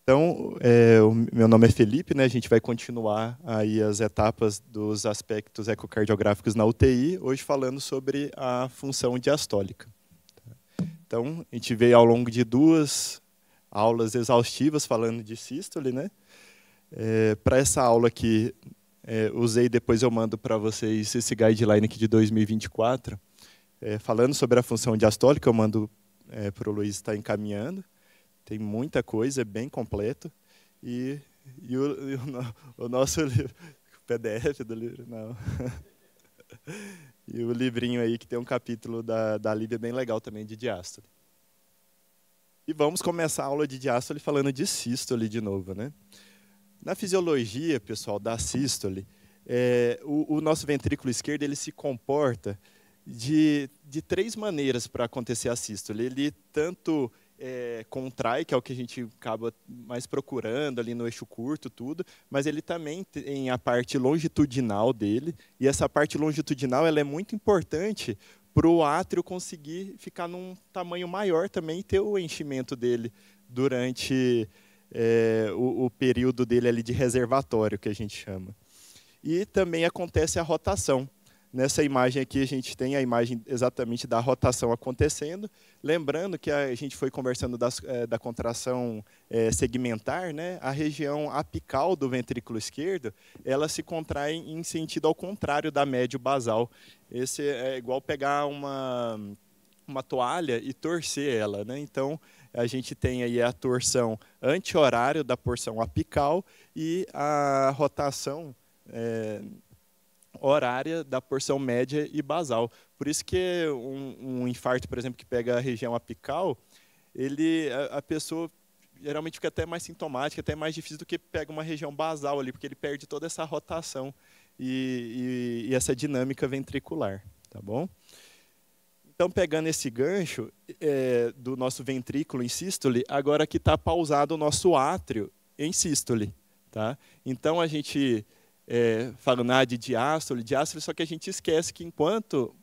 Então, o meu nome é Felipe, né? A gente vai continuar aí as etapas dos aspectos ecocardiográficos na UTI, hoje falando sobre a função diastólica. Então, a gente veio ao longo de 2 aulas exaustivas falando de sístole, né? Para essa aula aqui, usei, depois eu mando para vocês esse guideline aqui de 2024, falando sobre a função diastólica, eu mando para o Luiz estar encaminhando. Tem muita coisa, é bem completo. E o nosso PDF do livro, não. E o livrinho aí que tem um capítulo da Lívia bem legal também de diástole. E vamos começar a aula de diástole falando de sístole de novo, né? Na fisiologia, pessoal, da sístole, o nosso ventrículo esquerdo ele se comporta de 3 maneiras para acontecer a sístole. Ele tanto contrai, que é o que a gente acaba mais procurando ali no eixo curto, tudo, mas ele também tem a parte longitudinal dele, e essa parte longitudinal ela é muito importante para o átrio conseguir ficar num tamanho maior também e ter o enchimento dele durante o período dele ali de reservatório, que a gente chama. E também acontece a rotação. Nessa imagem aqui a gente tem a imagem exatamente da rotação acontecendo, lembrando que a gente foi conversando da contração segmentar, né? A região apical do ventrículo esquerdo, ela se contrai em sentido ao contrário da médio basal. Esse é igual pegar uma toalha e torcer ela, né? Então a gente tem aí a torção anti-horário da porção apical e a rotação horária da porção média e basal. Por isso que um infarto, por exemplo, que pega a região apical, a pessoa geralmente fica até mais sintomática, até mais difícil do que pega uma região basal ali, porque ele perde toda essa rotação e essa dinâmica ventricular, tá bom? Então, pegando esse gancho do nosso ventrículo em sístole, agora que está pausado o nosso átrio em sístole, tá? Então, a gente fala de diástole, só que a gente esquece que enquanto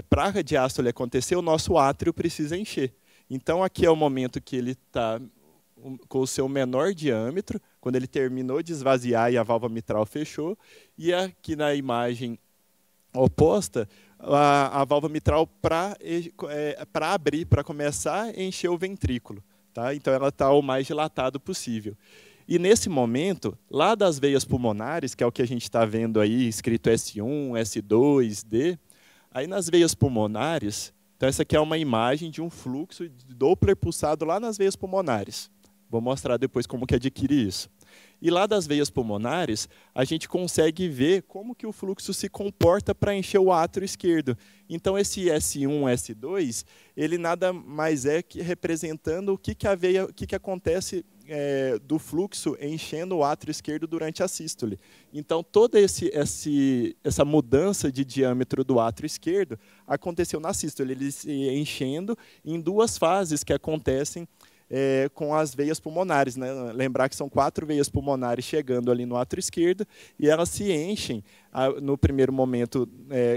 para a diástole acontecer, o nosso átrio precisa encher. Então, aqui é o momento que ele está com o seu menor diâmetro, quando ele terminou de esvaziar e a válvula mitral fechou, e aqui na imagem oposta, a válvula mitral para abrir, para começar a encher o ventrículo. Tá? Então, ela está o mais dilatado possível. E nesse momento, lá das veias pulmonares, que é o que a gente está vendo aí, escrito S1, S2, D, aí nas veias pulmonares, então essa aqui é uma imagem de um fluxo de Doppler pulsado lá nas veias pulmonares. Vou mostrar depois como que adquire isso. E lá das veias pulmonares, a gente consegue ver como que o fluxo se comporta para encher o átrio esquerdo. Então, esse S1, S2, ele nada mais é que representando o que acontece do fluxo enchendo o átrio esquerdo durante a sístole. Então, toda essa mudança de diâmetro do átrio esquerdo aconteceu na sístole, ele se enchendo em 2 fases que acontecem com as veias pulmonares, né? Lembrar que são 4 veias pulmonares chegando ali no átrio esquerdo e elas se enchem no primeiro momento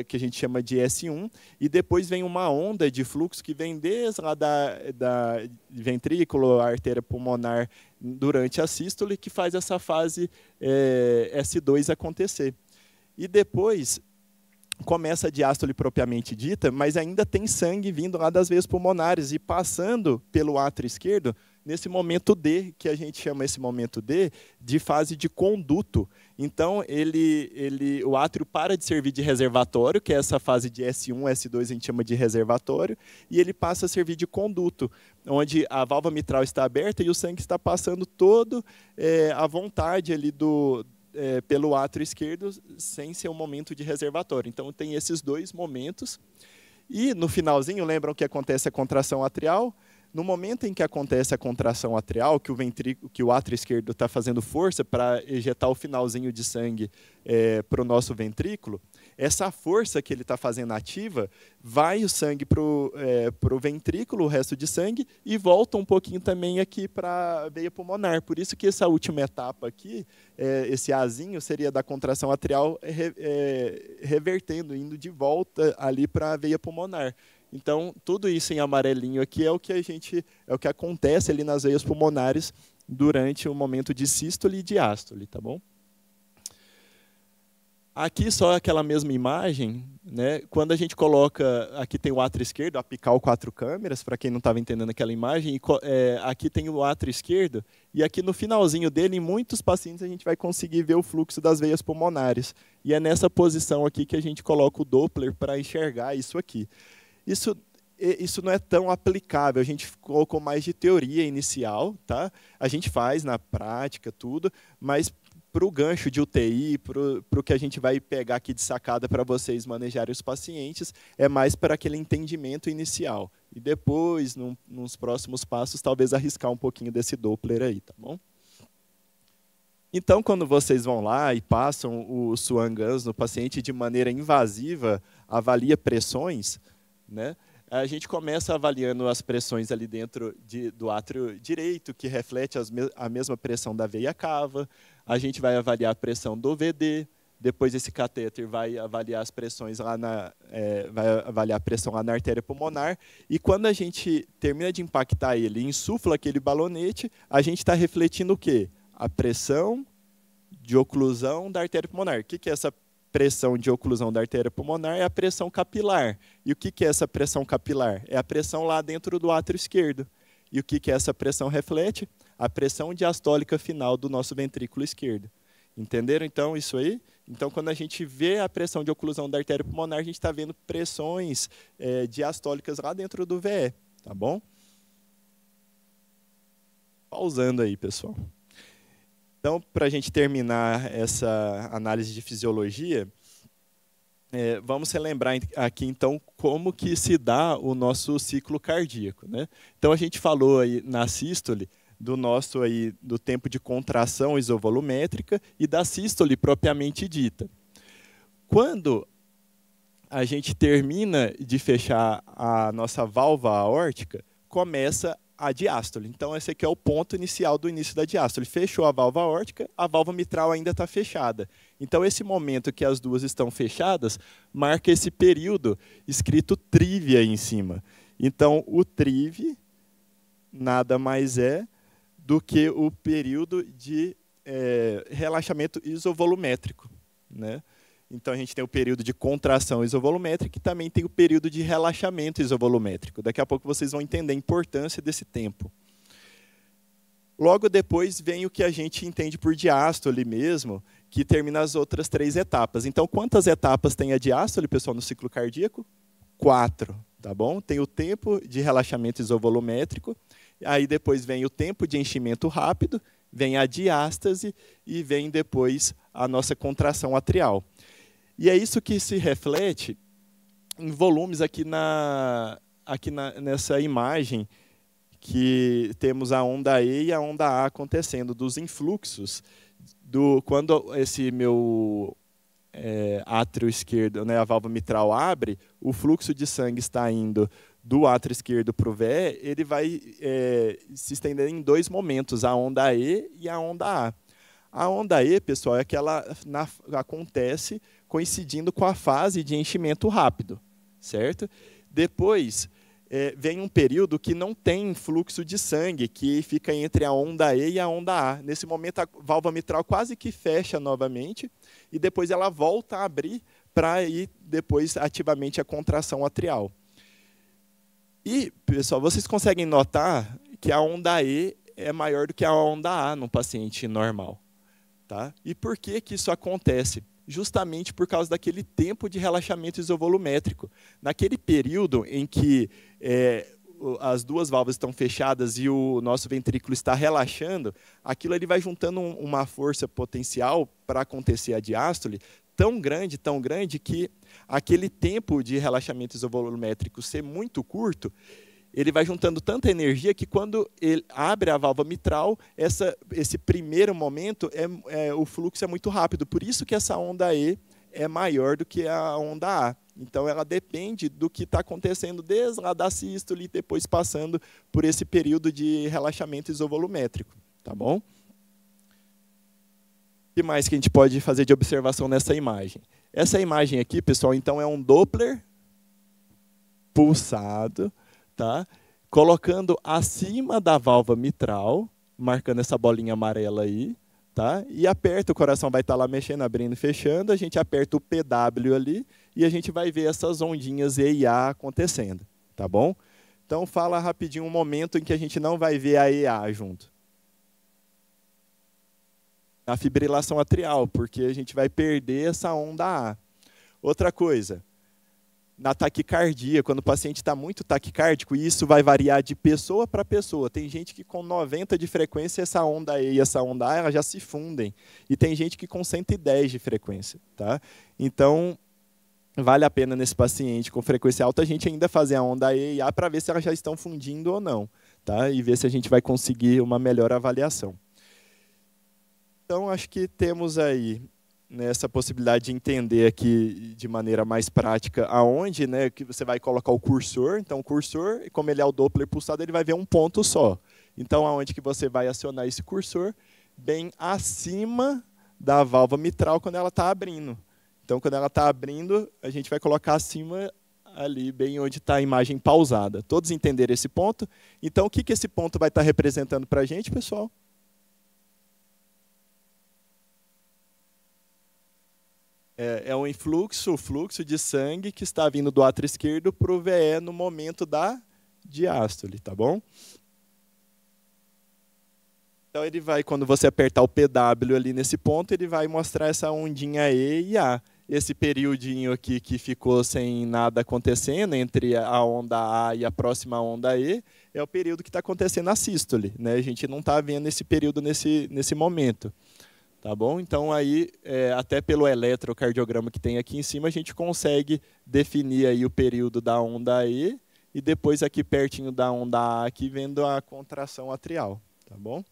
que a gente chama de S1 e depois vem uma onda de fluxo que vem desde lá da ventrículo, a artéria pulmonar durante a sístole que faz essa fase S2 acontecer. E depois começa a diástole propriamente dita, mas ainda tem sangue vindo lá das veias pulmonares e passando pelo átrio esquerdo nesse momento D, que a gente chama esse momento D de fase de conduto. Então, o átrio para de servir de reservatório, que é essa fase de S1, S2 a gente chama de reservatório, e ele passa a servir de conduto, onde a válvula mitral está aberta e o sangue está passando todo à vontade ali pelo átrio esquerdo, sem ser um momento de reservatório. Então, tem esses 2 momentos. E, no finalzinho, lembram que acontece a contração atrial? No momento em que acontece a contração atrial, que o átrio esquerdo está fazendo força para ejetar o finalzinho de sangue para o nosso ventrículo, essa força que ele está fazendo ativa, vai o sangue para o ventrículo, o resto de sangue, e volta um pouquinho também aqui para a veia pulmonar. Por isso que essa última etapa aqui, esse azinho, seria da contração atrial revertendo, indo de volta ali para a veia pulmonar. Então, tudo isso em amarelinho aqui é o que acontece ali nas veias pulmonares durante o momento de sístole e diástole, tá bom? Aqui só aquela mesma imagem, né? Quando a gente coloca, aqui tem o átrio esquerdo, apical 4 câmeras, para quem não estava entendendo aquela imagem, e, aqui tem o átrio esquerdo, e aqui no finalzinho dele, em muitos pacientes, a gente vai conseguir ver o fluxo das veias pulmonares. E é nessa posição aqui que a gente coloca o Doppler para enxergar isso aqui. Isso não é tão aplicável, a gente colocou mais de teoria inicial, tá? A gente faz na prática tudo, mas para o gancho de UTI, para o que a gente vai pegar aqui de sacada para vocês manejarem os pacientes, é mais para aquele entendimento inicial. E depois, nos próximos passos, talvez arriscar um pouquinho desse Doppler aí, tá bom? Então, quando vocês vão lá e passam o Swan Ganz no paciente de maneira invasiva, avalia pressões, né? A gente começa avaliando as pressões ali dentro do átrio direito, que reflete a mesma pressão da veia cava. A gente vai avaliar a pressão do VD. Depois esse catéter vai avaliar as pressões lá vai avaliar a pressão lá na artéria pulmonar. E quando a gente termina de impactar ele e insufla aquele balonete, a gente está refletindo o quê? A pressão de oclusão da artéria pulmonar. O que é essa pressão de oclusão da artéria pulmonar? É a pressão capilar. E o que é essa pressão capilar? É a pressão lá dentro do átrio esquerdo. E o que essa pressão reflete? A pressão diastólica final do nosso ventrículo esquerdo. Entenderam, então, isso aí? Então, quando a gente vê a pressão de oclusão da artéria pulmonar, a gente está vendo pressões diastólicas lá dentro do VE. Tá bom? Pausando aí, pessoal. Então, para a gente terminar essa análise de fisiologia, vamos relembrar aqui, então, como que se dá o nosso ciclo cardíaco, né? Então, a gente falou aí na sístole do tempo de contração isovolumétrica e da sístole propriamente dita. Quando a gente termina de fechar a nossa válvula aórtica, começa a diástole. Então, esse aqui é o ponto inicial do início da diástole. Fechou a válvula aórtica, a válvula mitral ainda está fechada. Então, esse momento que as duas estão fechadas, marca esse período escrito TRIV aí em cima. Então, o TRIV nada mais é do que o período de relaxamento isovolumétrico, né? Então, a gente tem o período de contração isovolumétrica e também tem o período de relaxamento isovolumétrico. Daqui a pouco vocês vão entender a importância desse tempo. Logo depois vem o que a gente entende por diástole mesmo, que termina as outras 3 etapas. Então, quantas etapas tem a diástole, pessoal, no ciclo cardíaco? 4, tá bom? Tem o tempo de relaxamento isovolumétrico, aí depois vem o tempo de enchimento rápido, vem a diástase e vem depois a nossa contração atrial. E é isso que se reflete em volumes aqui nessa imagem que temos a onda E e a onda A acontecendo, dos influxos. Quando esse meu átrio esquerdo, né, a válvula mitral abre, o fluxo de sangue está indo do átrio esquerdo para o VE, ele vai se estender em 2 momentos, a onda E e a onda A. A onda E, pessoal, é que ela acontece coincidindo com a fase de enchimento rápido, certo? Depois, vem um período que não tem fluxo de sangue, que fica entre a onda E e a onda A. Nesse momento, a válvula mitral quase que fecha novamente, e depois ela volta a abrir para ir depois ativamente a contração atrial. E, pessoal, vocês conseguem notar que a onda E é maior do que a onda A no paciente normal. Tá? E por que isso acontece? Justamente por causa daquele tempo de relaxamento isovolumétrico. Naquele período em que as 2 válvulas estão fechadas e o nosso ventrículo está relaxando, aquilo ele vai juntando uma força potencial para acontecer a diástole tão grande que aquele tempo de relaxamento isovolumétrico ser muito curto, ele vai juntando tanta energia que quando ele abre a válvula mitral, esse primeiro momento, o fluxo é muito rápido. Por isso que essa onda E é maior do que a onda A. Então, ela depende do que está acontecendo desde lá da sístole e depois passando por esse período de relaxamento isovolumétrico. Tá bom? O que mais que a gente pode fazer de observação nessa imagem? Essa imagem aqui, pessoal, então é um Doppler pulsado, tá? Colocando acima da válvula mitral, marcando essa bolinha amarela aí, tá? E aperta, o coração vai estar lá mexendo, abrindo e fechando, a gente aperta o PW ali e a gente vai ver essas ondinhas E e A acontecendo, tá bom? Então fala rapidinho um momento em que a gente não vai ver a E e A junto. Na fibrilação atrial, porque a gente vai perder essa onda A. Outra coisa, na taquicardia, quando o paciente está muito taquicárdico, e isso vai variar de pessoa para pessoa. Tem gente que com 90 de frequência, essa onda E e essa onda A elas já se fundem. E tem gente que com 110 de frequência. Tá? Então, vale a pena nesse paciente com frequência alta a gente ainda fazer a onda E e A para ver se elas já estão fundindo ou não. Tá? E ver se a gente vai conseguir uma melhor avaliação. Então, acho que temos aí essa possibilidade de entender aqui de maneira mais prática aonde, né, que você vai colocar o cursor. Então, o cursor, como ele é o Doppler pulsado, ele vai ver um ponto só. Então, aonde que você vai acionar esse cursor? Bem acima da válvula mitral quando ela está abrindo. Então, quando ela está abrindo, a gente vai colocar acima ali, bem onde está a imagem pausada. Todos entenderam esse ponto? Então, o que esse ponto vai estar representando para a gente, pessoal? É um influxo, o fluxo de sangue que está vindo do átrio esquerdo para o VE no momento da diástole, tá bom? Então ele vai, quando você apertar o PW ali nesse ponto, ele vai mostrar essa ondinha E e A. Esse periodinho aqui que ficou sem nada acontecendo entre a onda A e a próxima onda E, é o período que está acontecendo a sístole, né? A gente não está vendo esse período nesse momento. Tá bom? Então, aí, até pelo eletrocardiograma que tem aqui em cima, a gente consegue definir aí o período da onda E e depois aqui pertinho da onda A, aqui, vendo a contração atrial. Tá bom?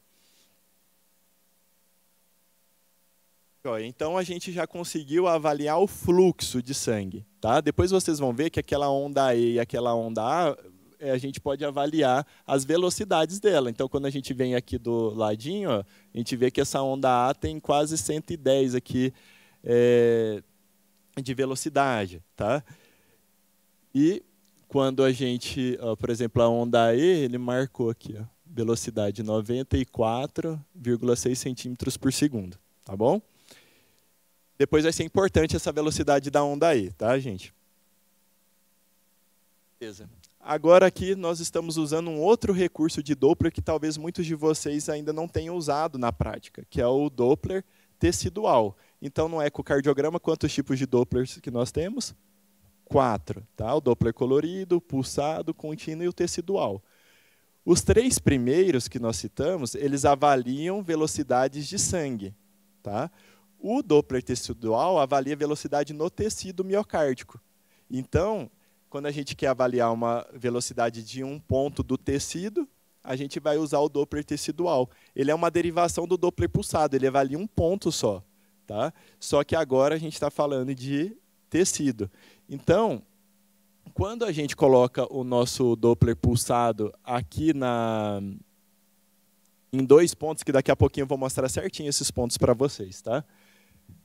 Então, a gente já conseguiu avaliar o fluxo de sangue. Tá? Depois vocês vão ver que aquela onda E e aquela onda A, a gente pode avaliar as velocidades dela. Então, quando a gente vem aqui do ladinho, ó, a gente vê que essa onda A tem quase 110 aqui de velocidade. Tá? E quando a gente, ó, por exemplo, a onda E, ele marcou aqui, ó, velocidade 94,6 centímetros por segundo. Tá bom? Depois vai ser importante essa velocidade da onda E, tá, gente? Beleza. Agora aqui nós estamos usando um outro recurso de Doppler que talvez muitos de vocês ainda não tenham usado na prática, que é o Doppler tecidual. Então, no ecocardiograma, quantos tipos de Dopplers que nós temos? 4. Tá? O Doppler colorido, o pulsado, o contínuo e o tecidual. Os 3 primeiros que nós citamos, eles avaliam velocidades de sangue. Tá? O Doppler tecidual avalia velocidade no tecido miocárdico. Então, quando a gente quer avaliar uma velocidade de um ponto do tecido, a gente vai usar o Doppler tecidual. Ele é uma derivação do Doppler pulsado, ele avalia um ponto só. Tá? Só que agora a gente está falando de tecido. Então, quando a gente coloca o nosso Doppler pulsado aqui em 2 pontos, que daqui a pouquinho eu vou mostrar certinho esses pontos para vocês. Tá?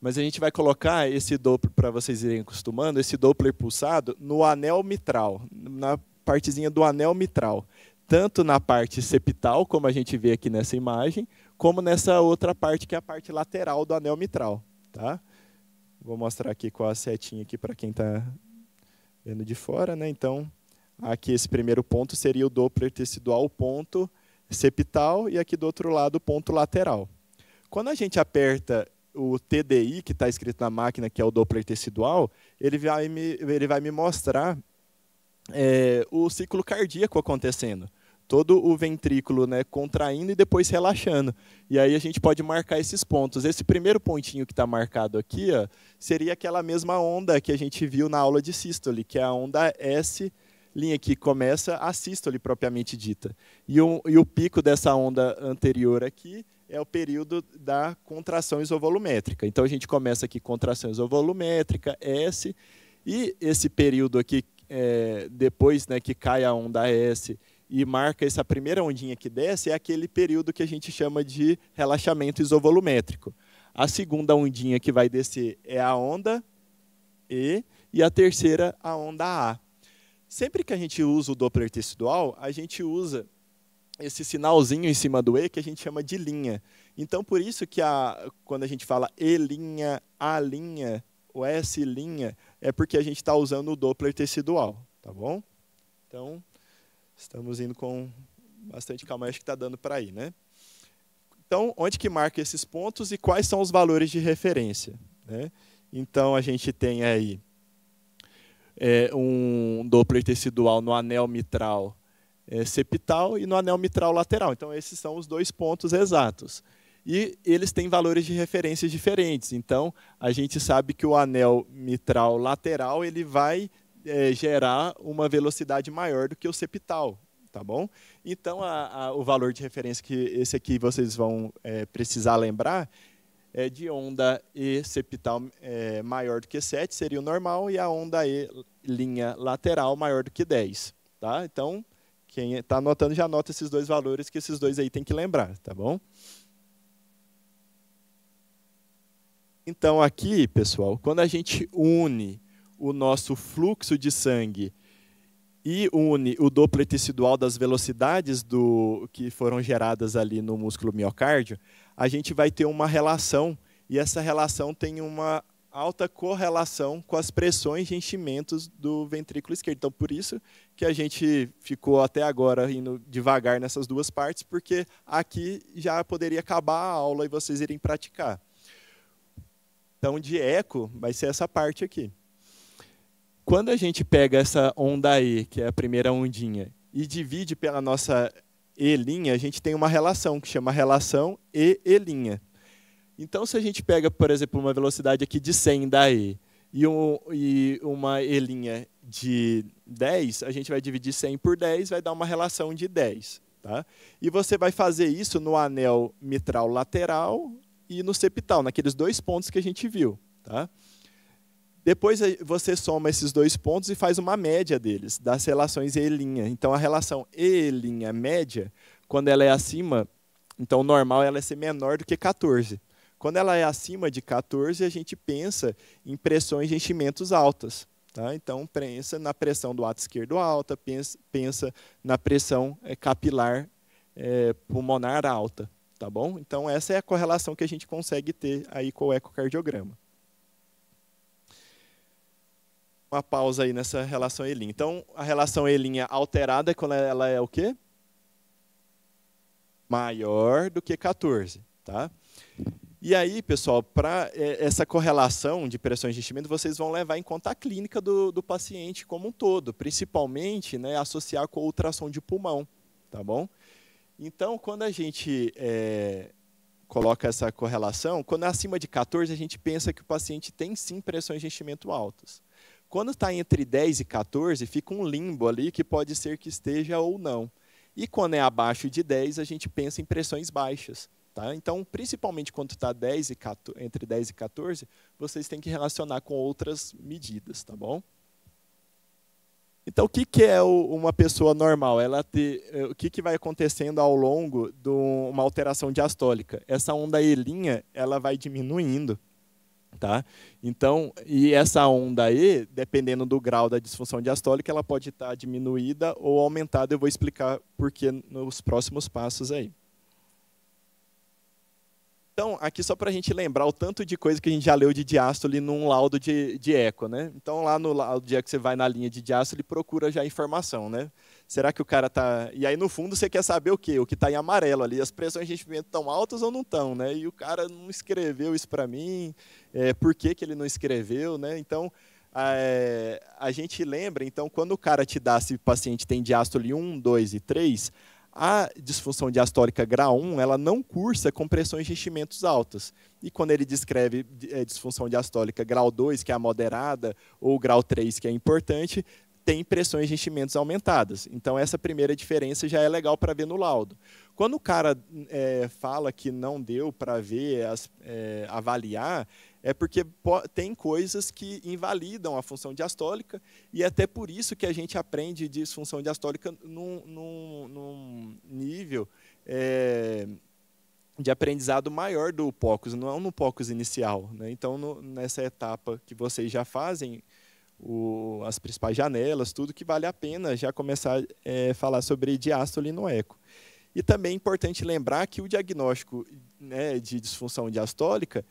Mas a gente vai colocar esse Doppler, para vocês irem acostumando, esse Doppler pulsado no anel mitral, na partezinha do anel mitral. Tanto na parte septal, como a gente vê aqui nessa imagem, como nessa outra parte, que é a parte lateral do anel mitral. Tá? Vou mostrar aqui com a setinha aqui para quem está vendo de fora. Né? Então, aqui esse primeiro ponto seria o Doppler tecidual, ponto septal, e aqui do outro lado o ponto lateral. Quando a gente aperta o TDI, que está escrito na máquina, que é o Doppler tecidual, ele vai me mostrar o ciclo cardíaco acontecendo. Todo o ventrículo, né, contraindo e depois relaxando. E aí a gente pode marcar esses pontos. Esse primeiro pontinho que está marcado aqui, ó, seria aquela mesma onda que a gente viu na aula de sístole, que é a onda S', que começa a sístole propriamente dita. E o pico dessa onda anterior aqui é o período da contração isovolumétrica. Então, a gente começa aqui contração isovolumétrica, S, e esse período aqui, depois, né, que cai a onda S e marca essa primeira ondinha que desce, é aquele período que a gente chama de relaxamento isovolumétrico. A segunda ondinha que vai descer é a onda E, e a terceira, a onda A. Sempre que a gente usa o Doppler tecidual, a gente usa esse sinalzinho em cima do E que a gente chama de linha. Então, por isso que quando a gente fala E', A', o S', é porque a gente está usando o Doppler tecidual, tá bom? Então, estamos indo com bastante calma, acho que está dando para ir, né? Então, onde que marca esses pontos e quais são os valores de referência, né? Então, a gente tem aí um Doppler tecidual no anel mitral septal e no anel mitral lateral. Então, esses são os 2 pontos exatos. E eles têm valores de referência diferentes. Então, a gente sabe que o anel mitral lateral ele vai gerar uma velocidade maior do que o septal, tá bom? Então, o valor de referência que esse aqui vocês vão precisar lembrar é de onda E septal maior do que 7, seria o normal, e a onda E' lateral maior do que 10. Tá? Então, quem está anotando, já anota esses 2 valores, que esses 2 aí tem que lembrar, tá bom? Então, aqui, pessoal, quando a gente une o nosso fluxo de sangue e une o Doppler tecidual das velocidades que foram geradas ali no músculo miocárdio, a gente vai ter uma relação, e essa relação tem uma alta correlação com as pressões de enchimentos do ventrículo esquerdo. Então, por isso que a gente ficou até agora indo devagar nessas 2 partes, porque aqui já poderia acabar a aula e vocês irem praticar. Então, de eco, vai ser essa parte aqui. Quando a gente pega essa onda E, que é a primeira ondinha, e divide pela nossa E', a gente tem uma relação que chama relação E'. Então, se a gente pega, por exemplo, uma velocidade aqui de 100 da E e uma E' de 10, a gente vai dividir 100 por 10, vai dar uma relação de 10. Tá? E você vai fazer isso no anel mitral lateral e no septal, naqueles 2 pontos que a gente viu. Tá? Depois você soma esses 2 pontos e faz uma média deles, das relações E'. Então, a relação E' média, quando ela é acima, então o normal é ela ser menor do que 14. Quando ela é acima de 14, a gente pensa em pressões de enchimentos altas. Tá? Então, pensa na pressão do ato esquerdo alta, pensa na pressão capilar pulmonar alta. Tá bom? Então, essa é a correlação que a gente consegue ter aí com o ecocardiograma. Uma pausa aí nessa relação E'. Então, a relação E' alterada é quando ela é o quê? Maior do que 14. Tá? E aí, pessoal, para essa correlação de pressões de enchimento, vocês vão levar em conta a clínica do paciente como um todo, principalmente, né, associar com a ultrassom de pulmão, tá bom? Então, quando a gente coloca essa correlação, quando é acima de 14, a gente pensa que o paciente tem sim pressões de enchimento altas. Quando está entre 10 e 14, fica um limbo ali que pode ser que esteja ou não. E quando é abaixo de 10, a gente pensa em pressões baixas. Tá? Então, principalmente quando está entre 10 e 14, vocês têm que relacionar com outras medidas, tá bom? Então, o que é uma pessoa normal? O que vai acontecendo ao longo de uma alteração diastólica? Essa onda E', ela vai diminuindo. Tá? Então, e essa onda E, dependendo do grau da disfunção diastólica, ela pode estar diminuída ou aumentada. Eu vou explicar por que nos próximos passos aí. Então, aqui só para a gente lembrar o tanto de coisa que a gente já leu de diástole num laudo de eco, né? Então, lá no laudo de eco, você vai na linha de diástole e procura já informação, né? Será que o cara está... E aí, no fundo, você quer saber o quê? O que está em amarelo ali. As pressões de enchimento estão altas ou não estão, né? E o cara não escreveu isso para mim. Por que ele não escreveu, né? Então, a gente lembra, então, quando o cara te dá, se o paciente tem diástole 1, 2 e 3... A disfunção diastólica grau 1, ela não cursa com pressões de enchimentos altas. E quando ele descreve disfunção diastólica grau 2, que é a moderada, ou grau 3, que é importante, tem pressões de enchimentos aumentadas. Então, essa primeira diferença já é legal para ver no laudo. Quando o cara fala que não deu para ver, avaliar, é porque tem coisas que invalidam a função diastólica, e até por isso que a gente aprende disfunção diastólica num nível de aprendizado maior do POCUS, não no POCUS inicial, né? Então, nessa etapa que vocês já fazem, as principais janelas, tudo que vale a pena já começar a falar sobre diástole no eco. E também é importante lembrar que o diagnóstico, né, de disfunção diastólica,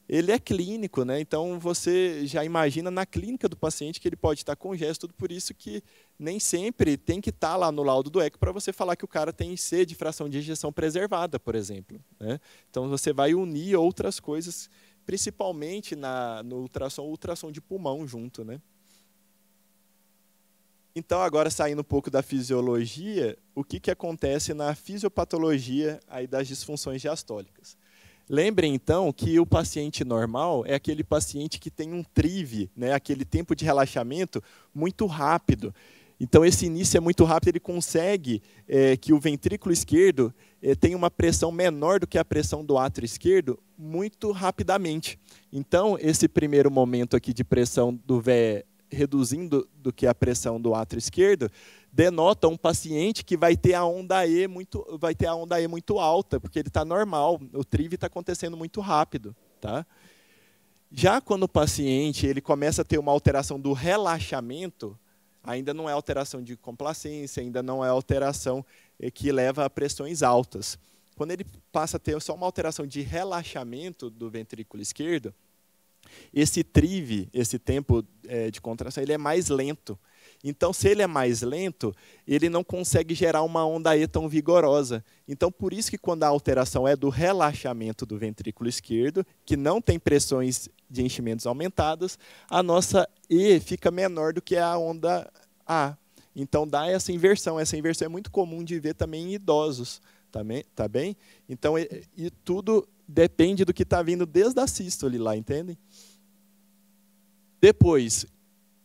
ele é clínico, né? Então você já imagina na clínica do paciente que ele pode estar congesto, tudo por isso que nem sempre tem que estar lá no laudo do eco para você falar que o cara tem C de fração de ejeção preservada, por exemplo, né? Então você vai unir outras coisas, principalmente no ultrassom de pulmão junto, né? Então, agora saindo um pouco da fisiologia, o que acontece na fisiopatologia aí das disfunções diastólicas? Lembrem, então, que o paciente normal é aquele paciente que tem um TRIV, né, aquele tempo de relaxamento muito rápido. Então, esse início é muito rápido, ele consegue que o ventrículo esquerdo tenha uma pressão menor do que a pressão do átrio esquerdo muito rapidamente. Então, esse primeiro momento aqui de pressão do VE reduzindo do que a pressão do átrio esquerdo, denota um paciente que vai ter a onda E muito alta, porque ele está normal, o TRIV está acontecendo muito rápido, tá? Já quando o paciente ele começa a ter uma alteração do relaxamento, ainda não é alteração de complacência, ainda não é alteração que leva a pressões altas. Quando ele passa a ter só uma alteração de relaxamento do ventrículo esquerdo, esse TRIV, esse tempo de contração, ele é mais lento. Então, se ele é mais lento, ele não consegue gerar uma onda E tão vigorosa. Então, por isso que quando a alteração é do relaxamento do ventrículo esquerdo, que não tem pressões de enchimentos aumentadas, a nossa E fica menor do que a onda A. Então, dá essa inversão. Essa inversão é muito comum de ver também em idosos. Tá bem? Então, e tudo depende do que está vindo desde a sístole lá, entendem? Depois,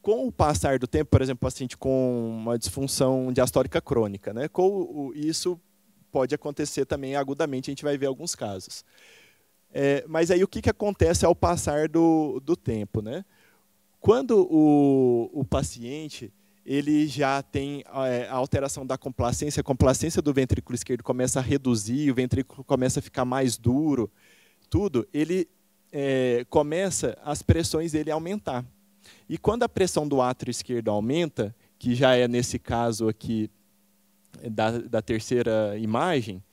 com o passar do tempo, por exemplo, paciente com uma disfunção diastólica crônica, né? Isso pode acontecer também agudamente, a gente vai ver alguns casos. Mas aí o que acontece ao passar do tempo, né? Quando o paciente ele já tem a alteração da complacência, a complacência do ventrículo esquerdo começa a reduzir, o ventrículo começa a ficar mais duro, tudo, ele começa as pressões dele a aumentar. E quando a pressão do átrio esquerdo aumenta, que já é nesse caso aqui da terceira imagem,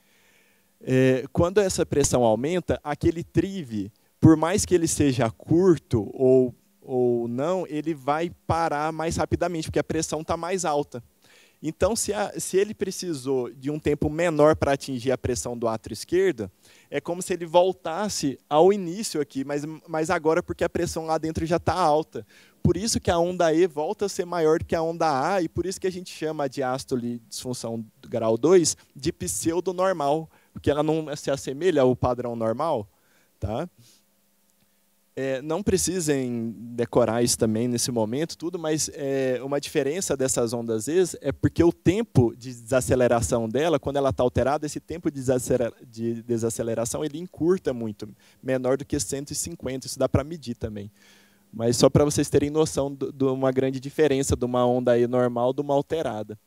quando essa pressão aumenta, aquele TRIV, por mais que ele seja curto ou não, ele vai parar mais rapidamente, porque a pressão está mais alta. Então, se ele precisou de um tempo menor para atingir a pressão do átrio esquerdo, é como se ele voltasse ao início aqui, mas agora porque a pressão lá dentro já está alta. Por isso que a onda E volta a ser maior do que a onda A, e por isso que a gente chama a diástole disfunção do grau 2 de pseudonormal, porque ela não se assemelha ao padrão normal. Tá? Não precisem decorar isso também nesse momento, tudo, mas uma diferença dessas ondas E é porque o tempo de desaceleração dela, quando ela está alterada, esse tempo de desaceleração ele encurta muito, menor do que 150, isso dá para medir também. Mas só para vocês terem noção de uma grande diferença de uma onda E normal de uma alterada.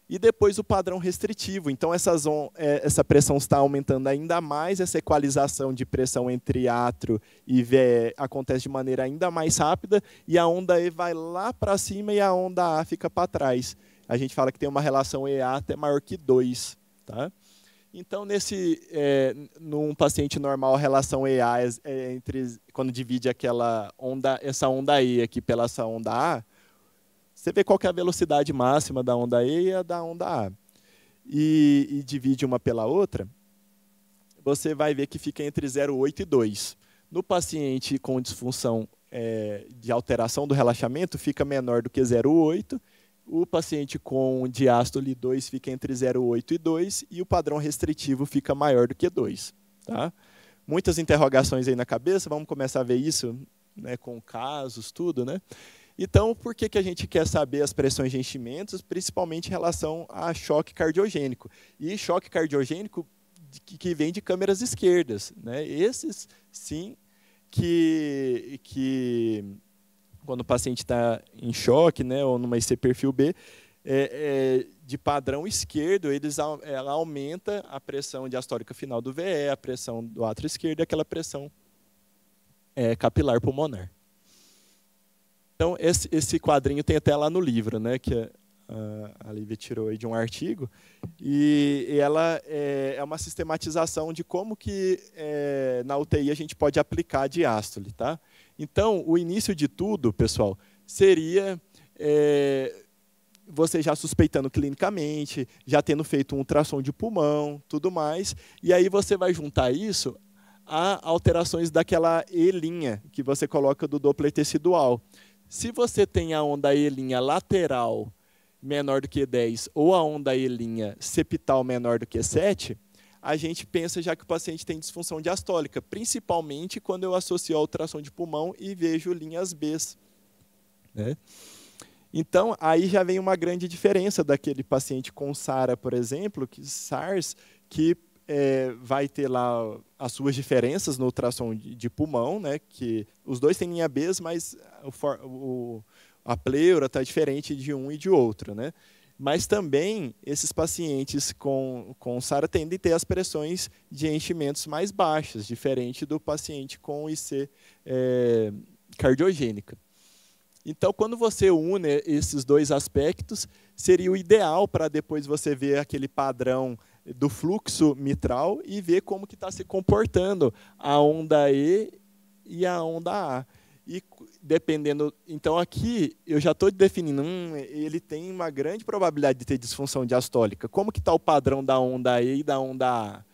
E depois o padrão restritivo. Então, essa pressão está aumentando ainda mais, essa equalização de pressão entre átrio e VE acontece de maneira ainda mais rápida, e a onda E vai lá para cima e a onda A fica para trás. A gente fala que tem uma relação EA até maior que 2. Tá? Então, num paciente normal, a relação EA quando divide essa onda E aqui pela essa onda A, você vê qual que é a velocidade máxima da onda E e a da onda A. E divide uma pela outra, você vai ver que fica entre 0,8 e 2. No paciente com disfunção de alteração do relaxamento, fica menor do que 0,8. O paciente com diástole 2 fica entre 0,8 e 2. E o padrão restritivo fica maior do que 2. Tá? Muitas interrogações aí na cabeça, vamos começar a ver isso, né, com casos, tudo, né? Então, por que a gente quer saber as pressões de enchimentos, principalmente em relação a choque cardiogênico? E choque cardiogênico que vem de câmeras esquerdas, né? Esses, sim, que quando o paciente está em choque, né, ou numa IC perfil B, de padrão esquerdo, ela aumenta a pressão diastólica final do VE, a pressão do átrio esquerdo e aquela pressão capilar pulmonar. Então, esse quadrinho tem até lá no livro, né, que a Lívia tirou aí de um artigo, e ela é uma sistematização de como que na UTI a gente pode aplicar a diástole. Tá? Então, o início de tudo, pessoal, seria você já suspeitando clinicamente, já tendo feito um ultrassom de pulmão, tudo mais, e aí você vai juntar isso a alterações daquela E' que você coloca do Doppler tecidual. Se você tem a onda E' lateral menor do que 10 ou a onda E' septal menor do que 7, a gente pensa já que o paciente tem disfunção diastólica, principalmente quando eu associo a ultrassom de pulmão e vejo linhas Bs. Né? Então, aí já vem uma grande diferença daquele paciente com SARA, por exemplo, SARS, que vai ter lá as suas diferenças no ultrassom de pulmão, né, que os dois têm linha B, mas a pleura está diferente de um e de outro. Né? Mas também esses pacientes com SARA tendem a ter as pressões de enchimentos mais baixas, diferente do paciente com IC cardiogênica. Então, quando você une esses dois aspectos, seria o ideal para depois você ver aquele padrão do fluxo mitral e ver como que está se comportando a onda E e a onda A. E dependendo, então aqui eu já estou definindo, ele tem uma grande probabilidade de ter disfunção diastólica. Como que está o padrão da onda E e da onda A?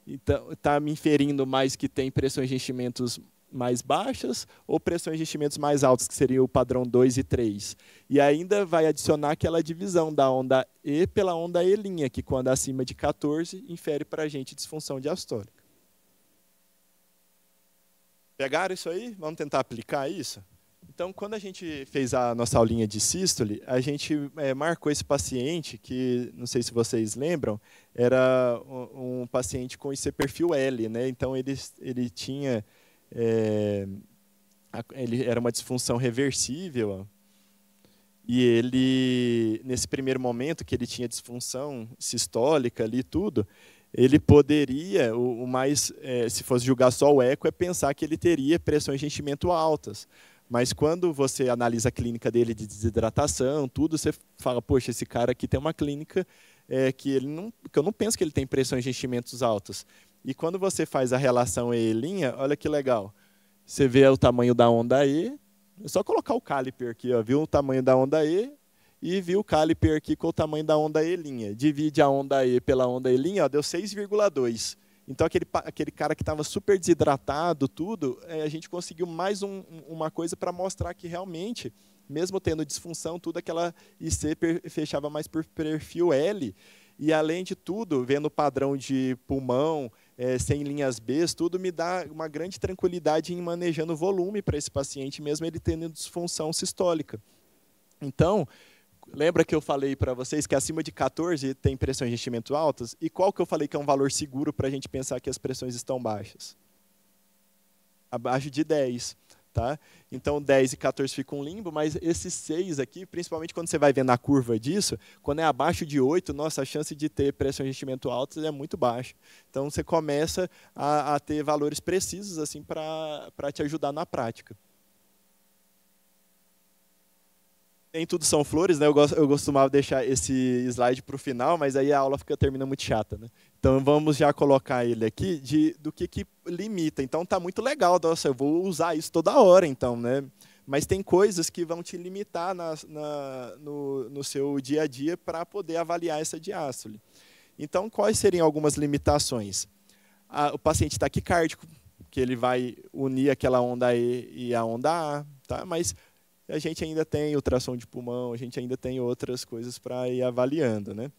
Então, está me inferindo mais que tem pressões de enchimentos mais baixas ou pressões de enchimentos mais altas, que seria o padrão 2 e 3. E ainda vai adicionar aquela divisão da onda E pela onda E', que quando é acima de 14, infere para a gente disfunção diastólica. Pegaram isso aí? Vamos tentar aplicar isso? Então, quando a gente fez a nossa aulinha de sístole, a gente marcou esse paciente, que, não sei se vocês lembram, era um paciente com IC perfil L. Né? Então, ele tinha... ele era uma disfunção reversível, e ele, nesse primeiro momento que ele tinha disfunção sistólica ali e tudo, ele poderia, se fosse julgar só o eco, pensar que ele teria pressões de enchimento altas. Mas quando você analisa a clínica dele de desidratação, tudo, você fala, poxa, esse cara aqui tem uma clínica que eu não penso que ele tem pressões de enchimentos altas. E quando você faz a relação E', olha que legal. Você vê o tamanho da onda E, é só colocar o caliper aqui, ó, viu o tamanho da onda E e viu o caliper aqui com o tamanho da onda E'. Divide a onda E pela onda E', ó, deu 6,2. Então, aquele cara que estava super desidratado, tudo, a gente conseguiu mais uma coisa para mostrar que realmente, mesmo tendo disfunção, tudo aquela IC fechava mais por perfil L. E, além de tudo, vendo o padrão de pulmão, sem linhas B, tudo me dá uma grande tranquilidade em manejando o volume para esse paciente, mesmo ele tendo disfunção sistólica. Então, lembra que eu falei para vocês que acima de 14 tem pressões de enchimento altas? E qual que eu falei que é um valor seguro para a gente pensar que as pressões estão baixas? Abaixo de 10. Tá? Então, 10 e 14 ficam um limbo, mas esses 6 aqui, principalmente quando você vai ver na curva disso, quando é abaixo de 8, nossa, a chance de ter pressão de enchimento alta é muito baixa. Então, você começa a ter valores precisos assim, para te ajudar na prática. Nem tudo são flores, né? Eu costumava deixar esse slide para o final, mas aí a aula termina muito chata. Né? Então, vamos já colocar ele aqui do que limita. Então, está muito legal. Nossa, eu vou usar isso toda hora, então. Né? Mas tem coisas que vão te limitar no seu dia a dia para poder avaliar essa diástole. Então, quais seriam algumas limitações? O paciente taquicárdico, que ele vai unir aquela onda E e a onda A, tá? Mas a gente ainda tem ultrassom de pulmão, a gente ainda tem outras coisas para ir avaliando. Né?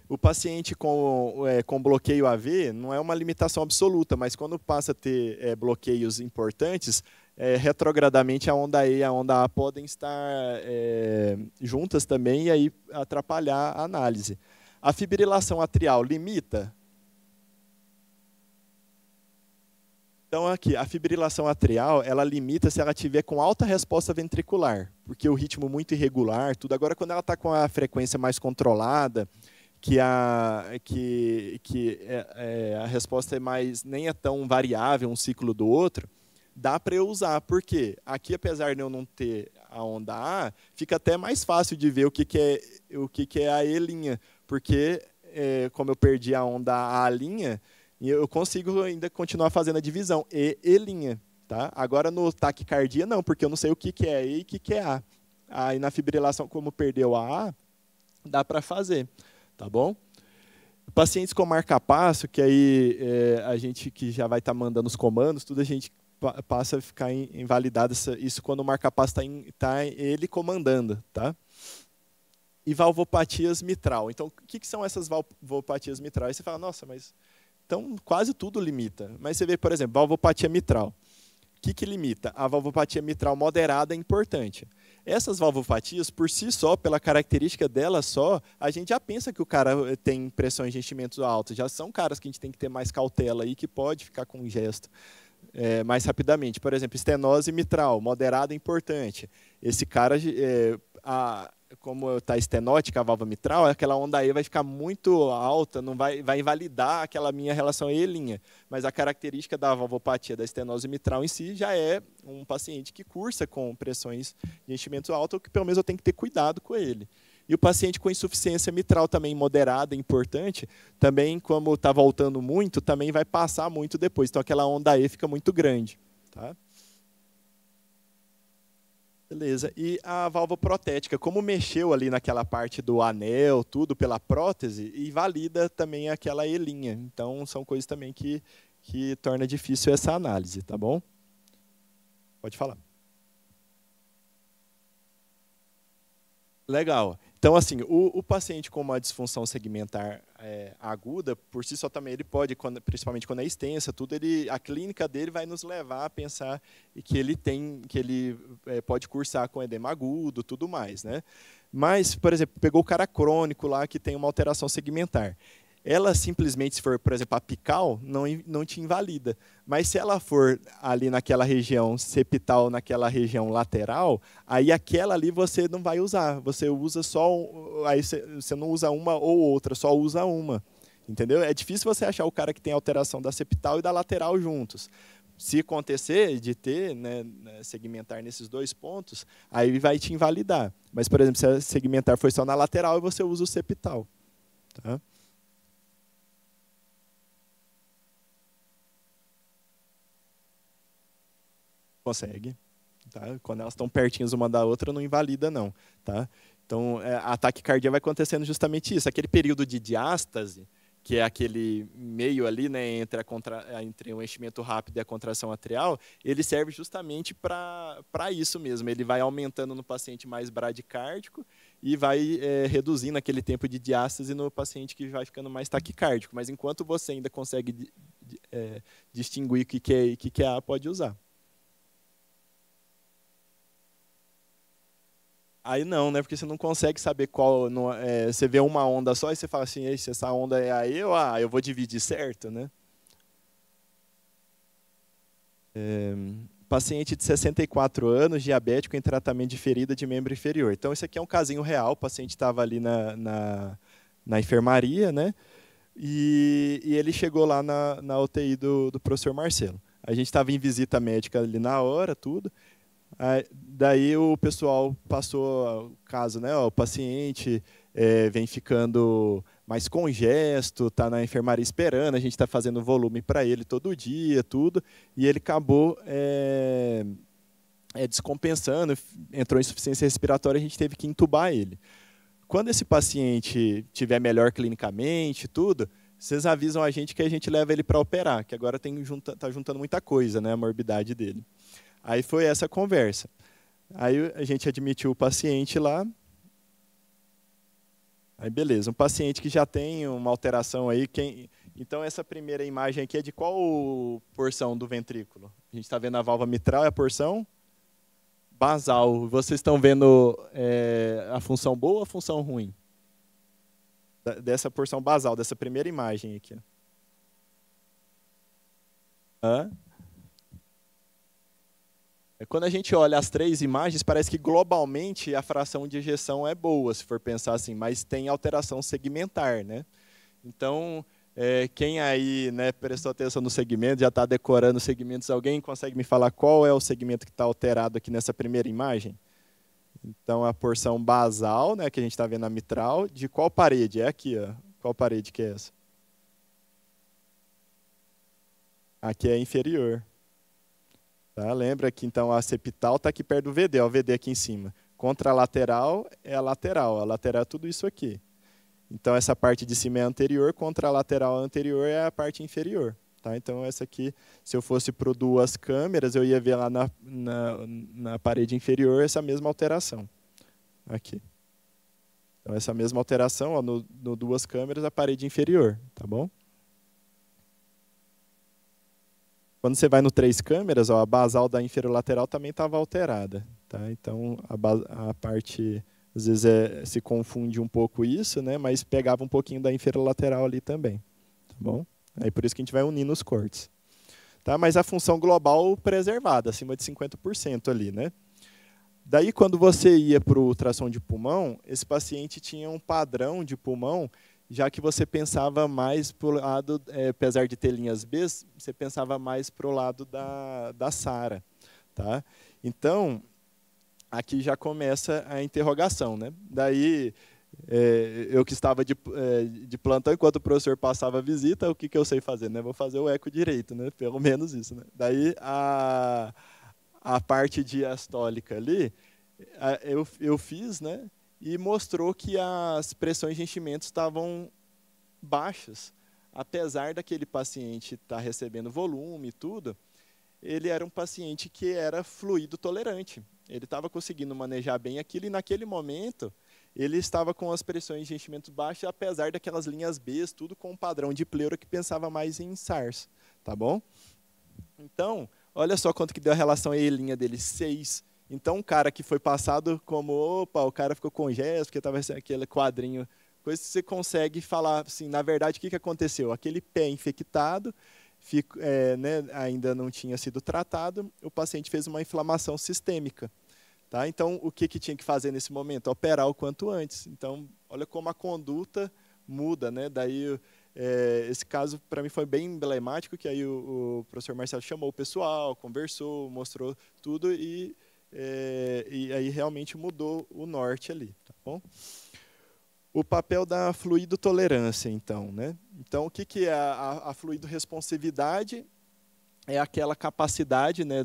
O paciente com bloqueio AV não é uma limitação absoluta, mas quando passa a ter bloqueios importantes, retrogradamente a onda E e a onda A podem estar juntas também e aí atrapalhar a análise. A fibrilação atrial limita? Então, aqui, a fibrilação atrial, ela limita se ela tiver com alta resposta ventricular, porque o ritmo muito irregular, tudo. Agora, quando ela está com a frequência mais controlada, que a resposta nem é tão variável um ciclo do outro, dá para eu usar. Por quê? Aqui, apesar de eu não ter a onda A, fica até mais fácil de ver o que é a E', porque como eu perdi a onda A', eu consigo ainda continuar fazendo a divisão E'. Tá? Agora, no taquicardia, não, porque eu não sei o que é E e o que é A. Aí, na fibrilação, como perdeu a A, dá para fazer. Tá bom? Pacientes com marca-passo, que aí a gente que já vai estar mandando os comandos, tudo a gente passa a ficar invalidado isso quando o marca-passo está ele comandando. Tá? E valvopatias mitral. Então, o que são essas valvopatias mitrais? Aí você fala, nossa, mas então quase tudo limita. Mas você vê, por exemplo, valvopatia mitral. O que limita? A valvopatia mitral moderada é importante. Essas valvopatias, por si só, pela característica delas só, a gente já pensa que o cara tem pressões de enchimentos altas. Já são caras que a gente tem que ter mais cautela aí, que pode ficar com um gesto mais rapidamente. Por exemplo, estenose mitral, moderada é importante. Esse cara, como está estenótica a válvula mitral, aquela onda E vai ficar muito alta, não vai invalidar aquela minha relação E'. Mas a característica da valvopatia da estenose mitral em si já é um paciente que cursa com pressões de enchimento alto, que pelo menos eu tenho que ter cuidado com ele. E o paciente com insuficiência mitral também moderada, importante, também como está voltando muito, também vai passar muito depois. Então aquela onda E fica muito grande. Tá? Beleza. E a válvula protética, como mexeu ali naquela parte do anel, tudo pela prótese, invalida também aquela E'. Então, são coisas também que torna difícil essa análise, tá bom? Pode falar. Legal. Então, assim, o paciente com uma disfunção segmentar aguda, por si só também ele pode, principalmente quando é extensa, tudo, a clínica dele vai nos levar a pensar que ele pode cursar com edema agudo, tudo mais, né? Mas, por exemplo, pegou o cara crônico lá que tem uma alteração segmentar. Ela simplesmente, se for, por exemplo, apical, não te invalida. Mas se ela for ali naquela região septal, naquela região lateral, aí aquela ali você não vai usar. Você usa só, aí você não usa uma ou outra, só usa uma. Entendeu? É difícil você achar o cara que tem alteração da septal e da lateral juntos. Se acontecer de ter, né, segmentar nesses dois pontos, aí vai te invalidar. Mas, por exemplo, se a segmentar foi só na lateral, você usa o septal. Tá? Consegue. Tá? Quando elas estão pertinhas uma da outra, não invalida, não. Tá? Então, a taquicardia vai acontecendo justamente isso. Aquele período de diástase, que é aquele meio ali, né, entre o enchimento rápido e a contração atrial, ele serve justamente para isso mesmo. Ele vai aumentando no paciente mais bradicárdico e vai reduzindo aquele tempo de diástase no paciente que vai ficando mais taquicárdico. Mas enquanto você ainda consegue distinguir o que é A, pode usar. Aí não, né? Porque você não consegue saber qual. Você vê uma onda só e você fala assim, se essa onda é a E ou a A, eu vou dividir certo, né? Paciente de 64 anos, diabético em tratamento de ferida de membro inferior. Então, esse aqui é um casinho real. O paciente estava ali na enfermaria, né? E ele chegou lá na UTI do professor Marcelo. A gente estava em visita médica ali na hora, tudo. Daí o pessoal passou o caso, né? O paciente vem ficando mais congesto, está na enfermaria esperando, a gente está fazendo volume para ele todo dia, tudo, e ele acabou descompensando, entrou em insuficiência respiratória, a gente teve que entubar ele. Quando esse paciente tiver melhor clinicamente, tudo, vocês avisam a gente que a gente leva ele para operar, que agora está juntando muita coisa, né? A morbidade dele. Aí foi essa conversa. Aí a gente admitiu o paciente lá. Aí beleza, um paciente que já tem uma alteração aí. Então essa primeira imagem aqui é de qual porção do ventrículo? A gente está vendo a válvula mitral, é a porção basal. Vocês estão vendo a função boa ou a função ruim? Dessa porção basal, dessa primeira imagem aqui. Quando a gente olha as três imagens, parece que globalmente a fração de ejeção é boa, se for pensar assim, mas tem alteração segmentar, né? Então, Quem aí, né, prestou atenção no segmento, já está decorando os segmentos, alguém consegue me falar qual é o segmento que está alterado aqui nessa primeira imagem? Então, a porção basal, né, que a gente está vendo na mitral, de qual parede? É aqui, ó. Qual parede que é essa? Aqui é inferior. Tá? Lembra que então a septal está aqui perto do VD, ó, o VD aqui em cima. Contralateral é a lateral é tudo isso aqui. Então essa parte de cima é anterior, contralateral anterior é a parte inferior. Tá? Então essa aqui, se eu fosse para duas câmeras, eu ia ver lá na parede inferior essa mesma alteração. Aqui. Então essa mesma alteração, ó, no duas câmeras, a parede inferior, tá bom? Quando você vai no três câmeras, ó, a basal da inferolateral também estava alterada. Tá? Então, a parte, às vezes, se confunde um pouco isso, né? Mas pegava um pouquinho da inferolateral ali também. Tá bom? Aí por isso que a gente vai unindo os cortes. Tá? Mas a função global preservada, acima de 50% ali. Né? Daí, quando você ia para o ultrassom de pulmão, esse paciente tinha um padrão de pulmão, já que você pensava mais para o lado, apesar de ter linhas B, você pensava mais para o lado da SARA. Tá? Então, aqui já começa a interrogação. Né? Daí, eu que estava de plantão, enquanto o professor passava a visita, o que eu sei fazer? Né? Vou fazer o eco direito, né? Pelo menos isso. Né? Daí, a parte diastólica ali, eu fiz, né? E mostrou que as pressões de enchimento estavam baixas. Apesar daquele paciente estar recebendo volume e tudo, ele era um paciente que era fluido tolerante. Ele estava conseguindo manejar bem aquilo e naquele momento ele estava com as pressões de enchimento baixas, apesar daquelas linhas B, tudo com um padrão de pleura que pensava mais em SARS. Tá bom? Então, olha só quanto que deu a relação E' dele, 6. Então, um cara que foi passado como, opa, o cara ficou com gesso, porque estava aquele quadrinho, coisa que você consegue falar, assim, na verdade, o que aconteceu? Aquele pé infectado, né, ainda não tinha sido tratado, o paciente fez uma inflamação sistêmica. Tá? Então, o que tinha que fazer nesse momento? Operar o quanto antes. Então, olha como a conduta muda. Né? Daí, esse caso, para mim, foi bem emblemático, que aí o professor Marcelo chamou o pessoal, conversou, mostrou tudo e aí realmente mudou o norte ali. Tá bom? O papel da fluidotolerância, então. Né? Então, o que é a fluidoresponsividade? É aquela capacidade, né,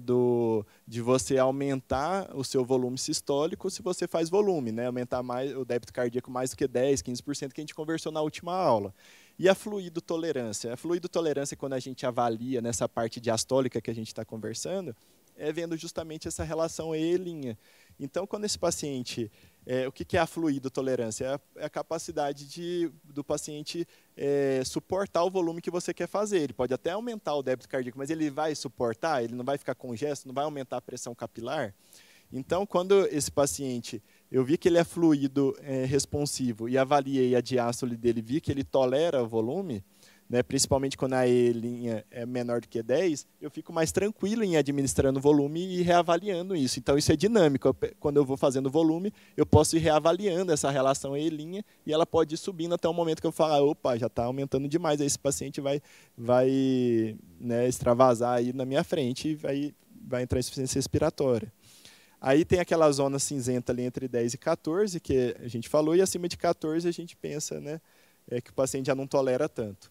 de você aumentar o seu volume sistólico se você faz volume, né, aumentar mais o débito cardíaco mais do que 10, 15% que a gente conversou na última aula. E a fluidotolerância? A fluidotolerância, quando a gente avalia nessa parte diastólica que a gente está conversando, é vendo justamente essa relação E'. Então, quando esse paciente... o que é a fluidotolerância? É a capacidade do paciente suportar o volume que você quer fazer. Ele pode até aumentar o débito cardíaco, mas ele vai suportar? Ele não vai ficar congesto? Não vai aumentar a pressão capilar? Então, quando esse paciente, eu vi que ele é fluido responsivo e avaliei a diástole dele, vi que ele tolera o volume, né, principalmente quando a E' é menor do que 10, eu fico mais tranquilo em administrando volume e reavaliando isso. Então, isso é dinâmico. Quando eu vou fazendo volume, eu posso ir reavaliando essa relação E' e ela pode ir subindo até o momento que eu falo, opa, já está aumentando demais, aí esse paciente vai né, extravasar aí na minha frente e vai entrar em insuficiência respiratória. Aí tem aquela zona cinzenta ali entre 10 e 14, que a gente falou, e acima de 14 a gente pensa, né, que o paciente já não tolera tanto.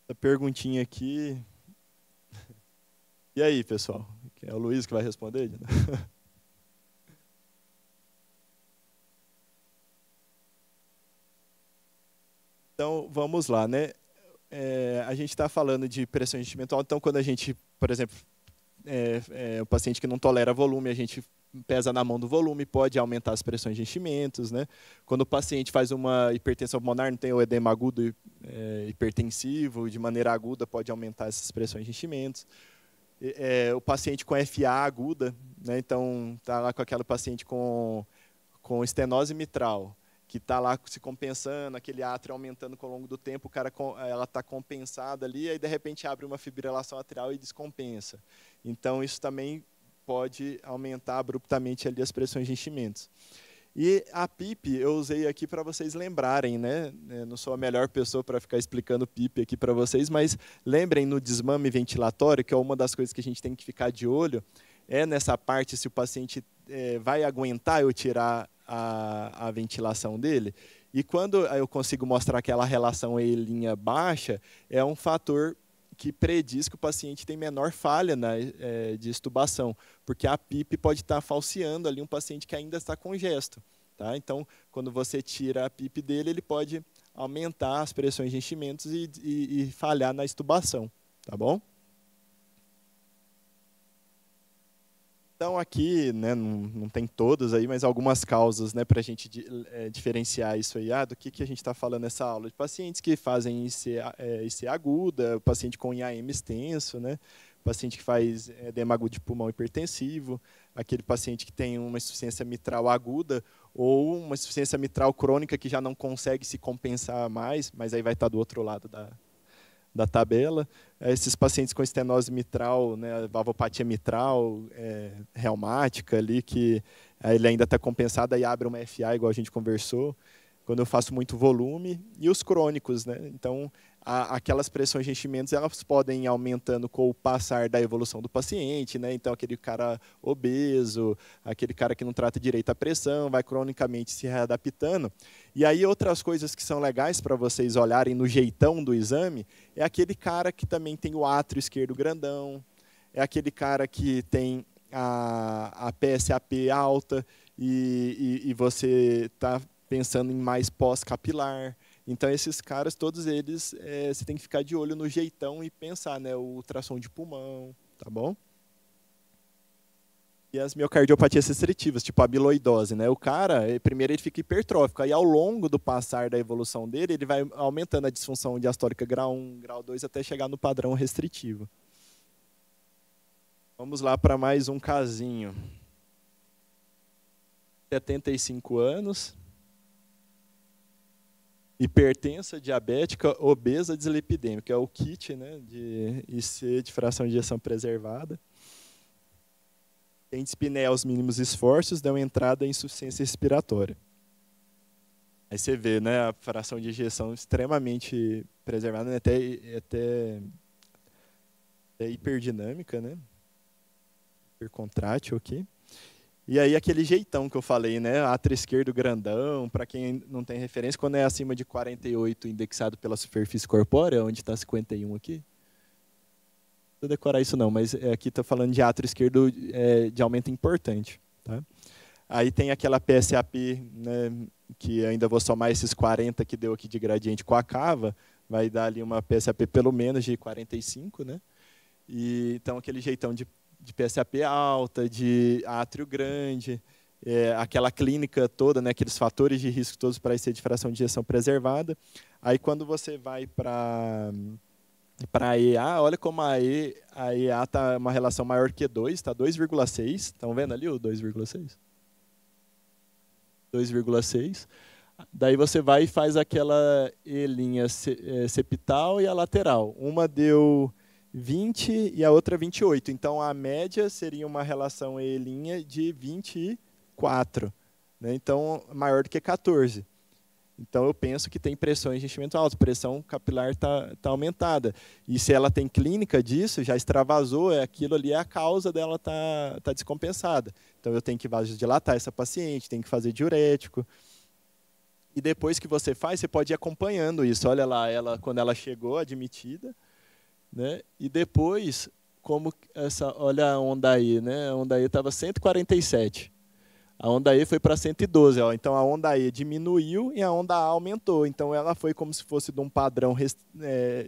Essa perguntinha aqui. E aí, pessoal? É o Luiz que vai responder? Então, vamos lá, né? A gente está falando de pressão enchimental, então quando a gente, por exemplo, o paciente que não tolera volume, a gente pesa na mão do volume, pode aumentar as pressões de enchimentos, né? Quando o paciente faz uma hipertensão pulmonar, não tem o edema agudo hipertensivo, de maneira aguda pode aumentar essas pressões de enchimentos. O paciente com FA aguda, né? Então está lá com aquele paciente com estenose mitral, que está lá se compensando, aquele átrio aumentando ao longo do tempo, ela está compensada ali, aí de repente abre uma fibrilação atrial e descompensa. Então isso também pode aumentar abruptamente ali as pressões de enchimentos. E a PIP eu usei aqui para vocês lembrarem, né? Eu não sou a melhor pessoa para ficar explicando PIP aqui para vocês, mas lembrem no desmame ventilatório, que é uma das coisas que a gente tem que ficar de olho, é nessa parte se o paciente vai aguentar eu tirar a ventilação dele. E quando eu consigo mostrar aquela relação E' baixa, é um fator que prediz que o paciente tem menor falha de extubação, porque a PIP pode estar falseando ali um paciente que ainda está congesto. Tá? Então, quando você tira a PIP dele, ele pode aumentar as pressões de enchimentos e falhar na extubação. Tá bom? Então, aqui, né, não tem todas aí, mas algumas causas, né, para a gente diferenciar isso aí. Do que a gente está falando nessa aula? De pacientes que fazem IC aguda, o paciente com IAM extenso, né, paciente que faz edema agudo de pulmão hipertensivo, aquele paciente que tem uma insuficiência mitral aguda ou uma insuficiência mitral crônica que já não consegue se compensar mais, mas aí vai estar do outro lado da tabela. Esses pacientes com estenose mitral, né, valvopatia mitral, reumática ali, que ele ainda está compensado, aí abre uma FA, igual a gente conversou, quando eu faço muito volume, e os crônicos, né? Então, aquelas pressões de enchimentos, elas podem ir aumentando com o passar da evolução do paciente, né? Então, aquele cara obeso, aquele cara que não trata direito a pressão, vai cronicamente se readaptando. E aí, outras coisas que são legais para vocês olharem no jeitão do exame, é aquele cara que também tem o átrio esquerdo grandão, é aquele cara que tem a PSAP alta e você está pensando em mais pós-capilar. Então, esses caras, todos eles, você tem que ficar de olho no jeitão e pensar, né, o ultrassom de pulmão, tá bom? E as miocardiopatias restritivas, tipo a amiloidose, né? O cara, primeiro ele fica hipertrófico, aí ao longo do passar da evolução dele, ele vai aumentando a disfunção diastólica grau 1, grau 2, até chegar no padrão restritivo. Vamos lá para mais um casinho. 75 anos. Hipertensa, diabética, obesa, dislipidêmica. É o kit, né, de IC de fração de ejeção preservada. Tem dispneia aos mínimos esforços, deu entrada em insuficiência respiratória. Aí você vê, né, a fração de ejeção extremamente preservada, né, até hiperdinâmica, né? Hipercontrátil aqui. E aí aquele jeitão que eu falei, né? Átrio esquerdo grandão, para quem não tem referência, quando é acima de 48 indexado pela superfície corpórea, onde está 51 aqui. Não vou decorar isso não, mas aqui está falando de átrio esquerdo de aumento importante. Tá? Aí tem aquela PSAP, né, que ainda vou somar esses 40 que deu aqui de gradiente com a cava, vai dar ali uma PSAP pelo menos de 45, né? E, então aquele jeitão de PSAP alta, de átrio grande, aquela clínica toda, né, aqueles fatores de risco todos para IC de fração de ejeção preservada. Aí quando você vai para a EA, olha como a EA está uma relação maior que 2, está 2,6. Estão vendo ali o 2,6? 2,6. Daí você vai e faz aquela E' septal e a lateral. Uma deu 20 e a outra 28. Então, a média seria uma relação E' de 24. Né? Então, maior do que 14. Então, eu penso que tem pressões de enchimento alto, pressão capilar está aumentada. E se ela tem clínica disso, já extravasou, aquilo ali é a causa dela tá descompensada. Então, eu tenho que vasodilatar essa paciente, tenho que fazer diurético. E depois que você faz, você pode ir acompanhando isso. Olha lá, quando ela chegou, admitida, né? E depois, olha a onda E, né? A onda E estava 147. A onda E foi para 112. Ó. Então, a onda E diminuiu e a onda A aumentou. Então, ela foi como se fosse de um padrão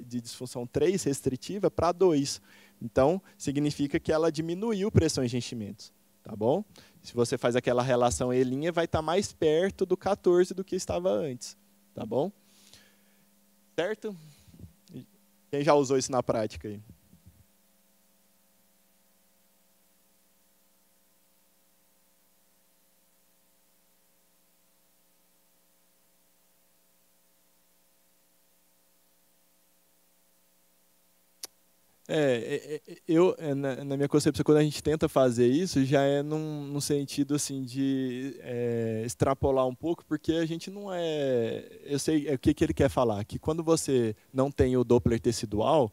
de disfunção 3 restritiva para 2. Então, significa que ela diminuiu pressões de enchimentos. Tá bom? Se você faz aquela relação E', vai estar mais perto do 14 do que estava antes. Tá bom? Certo? Quem já usou isso na prática aí? Na minha concepção, quando a gente tenta fazer isso, já é num sentido assim de extrapolar um pouco, porque a gente não é. Eu sei o que ele quer falar, que quando você não tem o Doppler tecidual,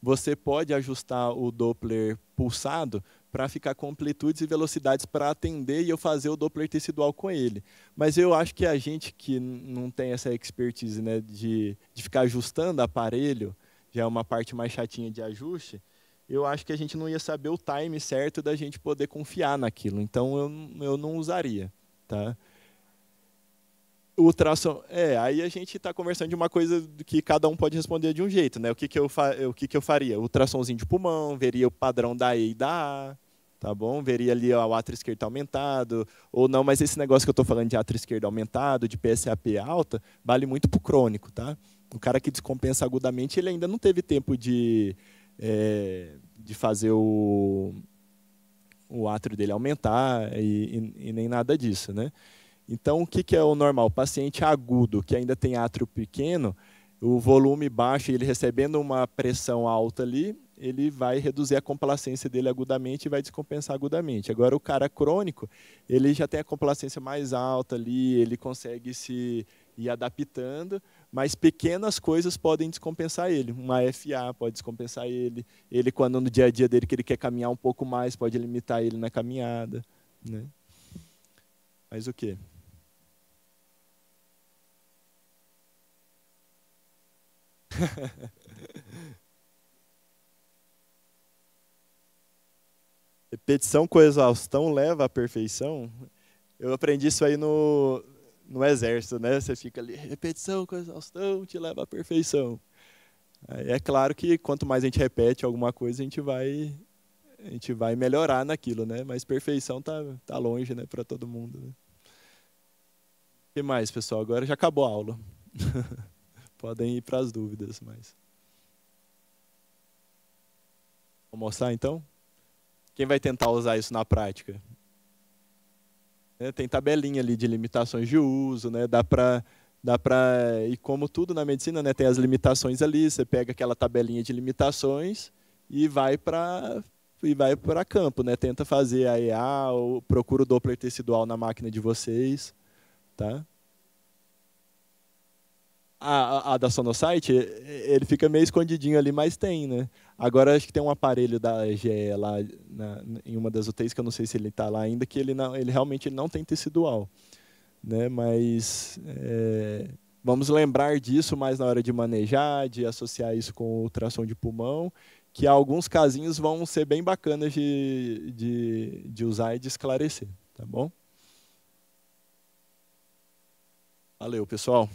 você pode ajustar o Doppler pulsado para ficar com amplitudes e velocidades para atender e eu fazer o Doppler tecidual com ele. Mas eu acho que a gente que não tem essa expertise, né, de ficar ajustando aparelho, já é uma parte mais chatinha de ajuste, eu acho que a gente não ia saber o time certo da gente poder confiar naquilo. Então, eu não usaria. Tá? Ultrassom, aí a gente está conversando de uma coisa que cada um pode responder de um jeito. Né? O que eu faria? Ultrassomzinho de pulmão, veria o padrão da E e da A, tá bom? Veria ali ó, o átrio esquerdo aumentado, ou não, mas esse negócio que eu estou falando de átrio esquerdo aumentado, de PSAP alta, vale muito para o crônico. Tá? O cara que descompensa agudamente, ele ainda não teve tempo de fazer o átrio dele aumentar e nem nada disso. Né? Então, o que é o normal? O paciente agudo, que ainda tem átrio pequeno, o volume baixo, ele recebendo uma pressão alta ali, ele vai reduzir a complacência dele agudamente e vai descompensar agudamente. Agora, o cara crônico, ele já tem a complacência mais alta ali, ele consegue se ir adaptando, mas pequenas coisas podem descompensar ele. Uma FA pode descompensar ele. Ele, quando no dia a dia dele que ele quer caminhar um pouco mais, pode limitar ele na caminhada. Né? Mas o quê? Repetição com exaustão leva à perfeição. Eu aprendi isso aí no exército, né? Você fica ali, repetição com exaustão te leva à perfeição. Aí é claro que quanto mais a gente repete alguma coisa, a gente vai melhorar naquilo, né? Mas perfeição tá longe, né, para todo mundo. Né? O que mais, pessoal? Agora já acabou a aula. Podem ir para as dúvidas, mas vamos mostrar então? Quem vai tentar usar isso na prática? Tem tabelinha ali de limitações de uso, né? Dá para e como tudo na medicina, né, tem as limitações ali, você pega aquela tabelinha de limitações e vai para campo, né? Tenta fazer a EA ou procura o Doppler tecidual na máquina de vocês, tá? A da Sonosite, ele fica meio escondidinho ali, mas tem, né? Agora acho que tem um aparelho da GE lá em uma das UTIs, que eu não sei se ele está lá ainda, que ele realmente não tem tecidual. Né? Mas vamos lembrar disso mais na hora de manejar, de associar isso com ultrassom de pulmão, que alguns casinhos vão ser bem bacanas de usar e de esclarecer. Tá bom? Valeu, pessoal.